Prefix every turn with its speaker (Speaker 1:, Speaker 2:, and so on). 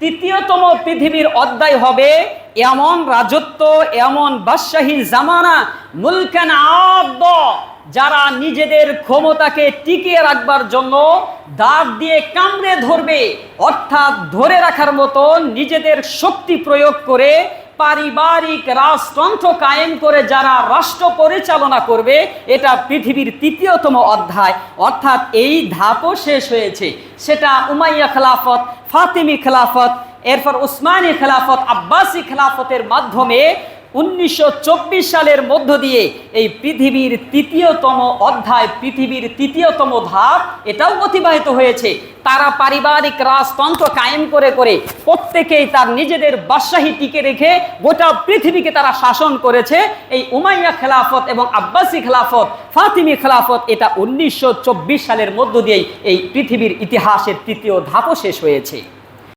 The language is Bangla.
Speaker 1: তৃতীয়তম পৃথিবীর অধ্যায় হবে এমন রাজত্ব, এমন বাদশাহী জামানা, মুলকান আদ, যারা নিজেদের ক্ষমতাকে টিকিয়ে রাখবার জন্য দাঁত দিয়ে কামড়ে ধরবে, অর্থাৎ ধরে রাখার মতো নিজেদের শক্তি প্রয়োগ করে পারিবারিক রাজতন্ত্র কায়েম করে যারা রাষ্ট্র পরিচালনা করবে, এটা পৃথিবীর তৃতীয়তম অধ্যায়। অর্থাৎ এই ধাপও শেষ হয়েছে। সেটা উমাইয়া খেলাফত, ফাতিমি খেলাফত, এরপর উসমানী খেলাফত, আব্বাসী খেলাফতের মাধ্যমে 1924 সালের মধ্য দিয়ে এই পৃথিবীর তৃতীয়তম অধ্যায়, পৃথিবীর তৃতীয়তম ধাপ এটাও অতিবাহিত হয়েছে। তারা পারিবারিক রাজতন্ত্র কায়েম করে করে প্রত্যেকেই তার নিজেদের বাদশাহী টিকে রেখে গোটা পৃথিবীকে তারা শাসন করেছে। এই উমাইয়া খেলাফত এবং আব্বাসী খেলাফত, ফাতিমি খেলাফত, এটা 1924 সালের মধ্য দিয়েই এই পৃথিবীর ইতিহাসের তৃতীয় ধাপও শেষ হয়েছে।